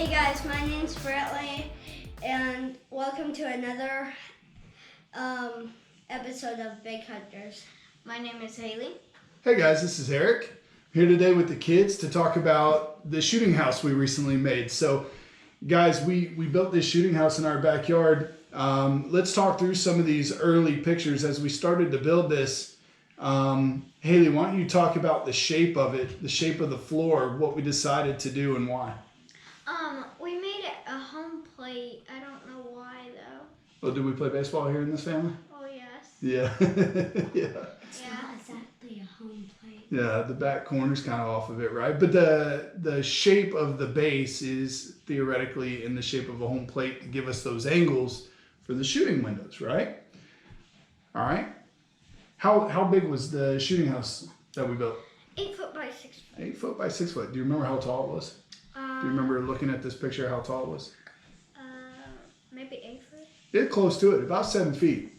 Hey guys, my name's Brantley, and welcome to another episode of Big Hunters. My name is Hailey. Hey guys, this is Eric. I'm here today with the kids to talk about the shooting house we recently made. So guys, we built this shooting house in our backyard. Let's talk through some of these early pictures as we started to build this. Hailey, why don't you talk about the shape of it, the shape of the floor, what we decided to do and why? We made it a home plate. I don't know why though. Well, did we play baseball here in this family? Oh yes. Yeah. Yeah. It's not exactly a home plate. Yeah, the back corner's kind of off of it, right? But the shape of the base is theoretically in the shape of a home plate to give us those angles for the shooting windows, right? All right. How big was the shooting house that we built? 8 foot by 6 foot. 8 foot by 6 foot. Do you remember how tall it was? Do you remember looking at this picture how tall it was? Maybe 8 foot. It's close to it, about 7 feet.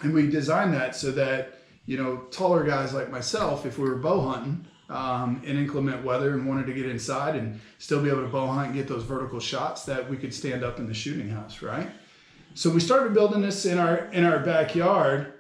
And we designed that so that, you know, taller guys like myself, if we were bow hunting in inclement weather and wanted to get inside and still be able to bow hunt and get those vertical shots, that we could stand up in the shooting house, right? So we started building this in our backyard,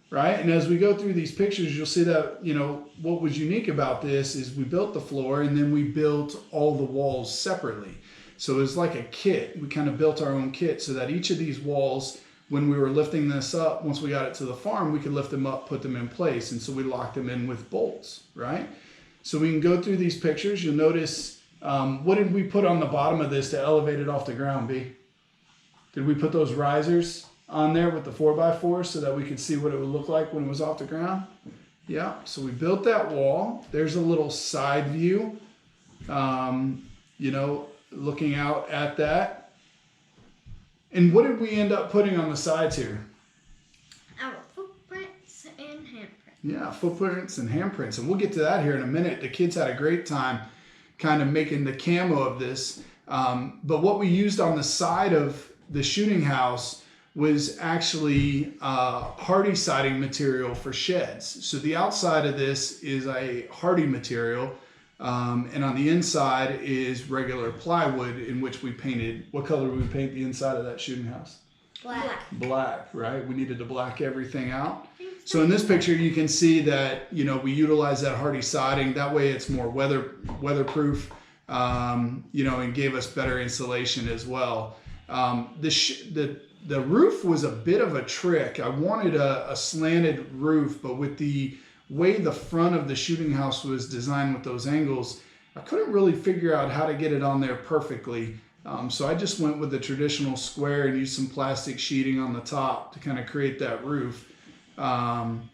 right? And as we go through these pictures, you'll see that, you know, what was unique about this is we built the floor and then we built all the walls separately. So it was like a kit. We kind of built our own kit so that each of these walls, when we were lifting this up, once we got it to the farm, we could lift them up, put them in place. And so we locked them in with bolts, right? So we can go through these pictures. You'll notice, what did we put on the bottom of this to elevate it off the ground, B? Did we put those risers on there with the 4x4 so that we could see what it would look like when it was off the ground? Yeah, so we built that wall. There's a little side view, you know, looking out at that. And what did we end up putting on the sides here? Our footprints and handprints. Yeah, footprints and handprints. And we'll get to that here in a minute. The kids had a great time kind of making the camo of this. But what we used on the side of the shooting house was actually hardy siding material for sheds. So the outside of this is a hardy material, and on the inside is regular plywood in which we painted. What color did we paint the inside of that shooting house? Black. Black, right? We needed to black everything out. So in this picture, you can see that, you know, we utilize that hardy siding. That way it's more weatherproof, you know, and gave us better insulation as well. The roof was a bit of a trick. I wanted a slanted roof, but with the way the front of the shooting house was designed with those angles, I couldn't really figure out how to get it on there perfectly. So I just went with the traditional square and used some plastic sheeting on the top to kind of create that roof. And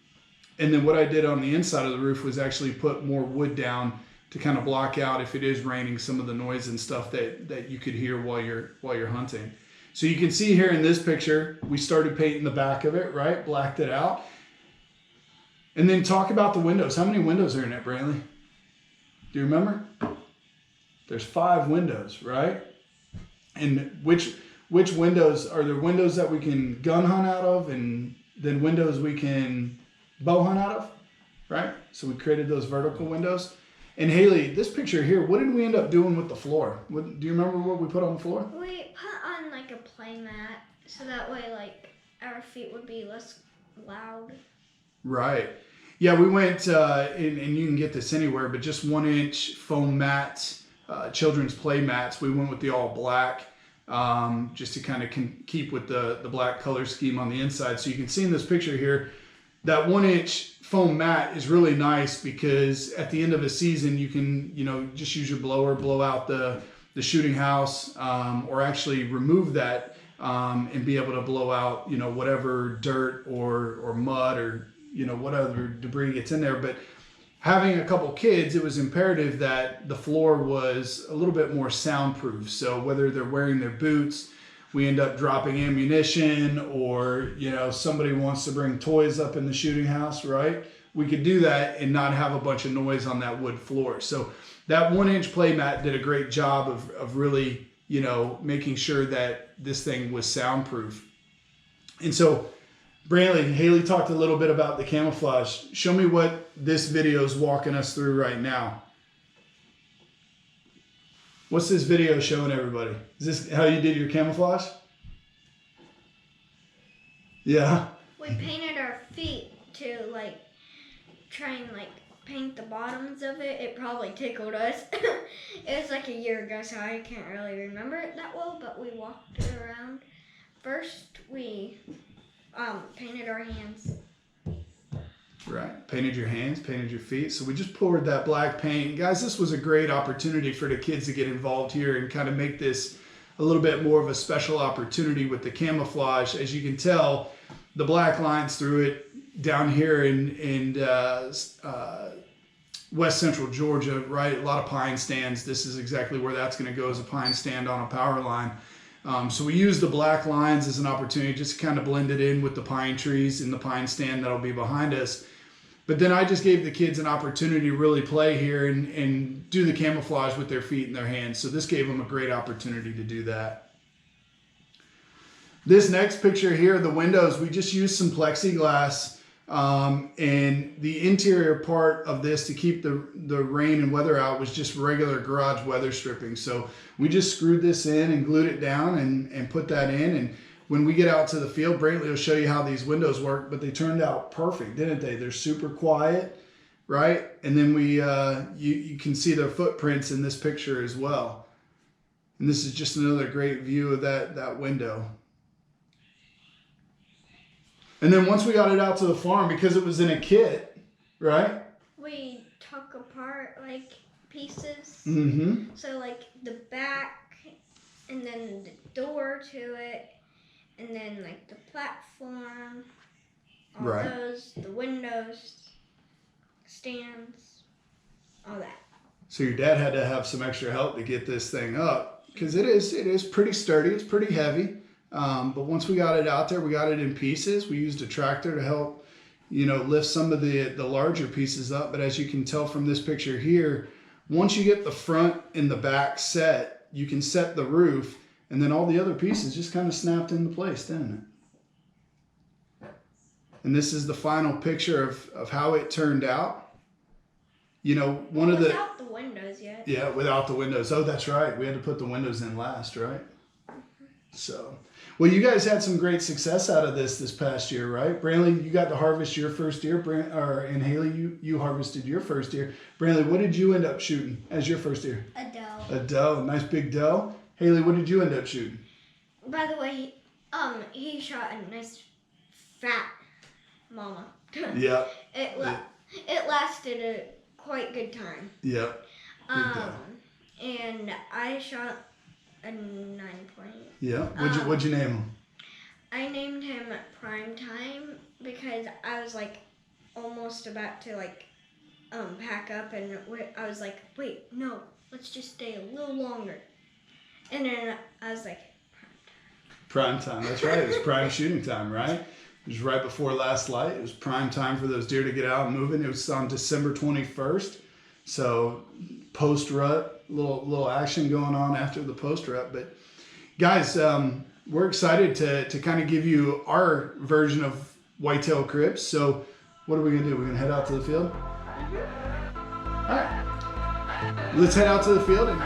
then what I did on the inside of the roof was actually put more wood down to kind of block out, if it is raining, some of the noise and stuff that you could hear while you're hunting. So you can see here in this picture, we started painting the back of it, right? Blacked it out. And then talk about the windows. How many windows are in it, Brantley? Do you remember? There's 5 windows, right? And which windows, are there windows that we can gun hunt out of and then windows we can bow hunt out of, right? So we created those vertical windows. And Hailey, this picture here, what did we end up doing with the floor? Do you remember what we put on the floor? We put on like a play mat so that way like our feet would be less loud. Right. Yeah, we went, and you can get this anywhere, but just 1-inch foam mats, children's play mats. We went with the all black, just to kind of keep with the black color scheme on the inside. So you can see in this picture here, that 1-inch foam mat is really nice because at the end of a season, you can, you know, just use your blower, blow out the shooting house, or actually remove that and be able to blow out, you know, whatever dirt or mud or, you know, whatever debris gets in there. But having a couple kids, it was imperative that the floor was a little bit more soundproof. So whether they're wearing their boots, we end up dropping ammunition, or, you know, somebody wants to bring toys up in the shooting house, right? We could do that and not have a bunch of noise on that wood floor. So that 1-inch play mat did a great job of really, you know, making sure that this thing was soundproof. And so Brantley, Hailey talked a little bit about the camouflage. Show me what this video is walking us through right now. What's this video showing everybody? Is this how you did your camouflage? Yeah. We painted our feet to like try and like paint the bottoms of it. It probably tickled us. It was like a year ago, so I can't really remember it that well, but we walked it around. First, we painted our hands. Right, painted your hands, painted your feet. So we just poured that black paint. Guys, this was a great opportunity for the kids to get involved here and kind of make this a little bit more of a special opportunity with the camouflage. As you can tell, the black lines through it down here in West Central Georgia, right? A lot of pine stands. This is exactly where that's going to go, as a pine stand on a power line. So we use the black lines as an opportunity just to kind of blend it in with the pine trees and the pine stand that'll be behind us. But then I just gave the kids an opportunity to really play here and do the camouflage with their feet and their hands. So this gave them a great opportunity to do that. This next picture here, the windows, we just used some plexiglass and the interior part of this to keep the rain and weather out was just regular garage weather stripping. So we just screwed this in and glued it down and put that in. And when we get out to the field, Brantley will show you how these windows work, but they turned out perfect, didn't they? They're super quiet, right? And then we you can see their footprints in this picture as well. And this is just another great view of that window. And then once we got it out to the farm, because it was in a kit, right? We took apart like pieces. Mm-hmm. So like the back, and then the door to it, and then like the platform, all right. those, the windows, stands, all that. So your dad had to have some extra help to get this thing up, because it is pretty sturdy. It's pretty heavy. But once we got it out there, we got it in pieces. We used a tractor to help, lift some of the larger pieces up. But as you can tell from this picture here, once you get the front and the back set, you can set the roof, and then all the other pieces just kind of snapped into place, didn't it? And this is the final picture of how it turned out. Without the windows yet. Yeah, without the windows. Oh, that's right. We had to put the windows in last, right? So, well, you guys had some great success out of this past year, right? Brantley, you got to harvest your first year, and Hailey, you harvested your first year. Brantley, what did you end up shooting as your first year? A doe. A doe, nice big doe. Hailey, what did you end up shooting? By the way, he shot a nice fat mama. Yeah. It lasted a quite good time. Yep. And I shot a 9 point. Yeah. What'd you name him? I named him Prime Time because I was like almost about to pack up, and I was like, wait, no, let's just stay a little longer. And then I was like, Prime time. That's right. It was prime shooting time, right? It was right before last light. It was prime time for those deer to get out and moving. It was on December 21st. So post rut, little action going on after the post rut. But guys, we're excited to kind of give you our version of whitetail crips. So what are we gonna do? We're gonna head out to the field. All right. Let's head out to the field and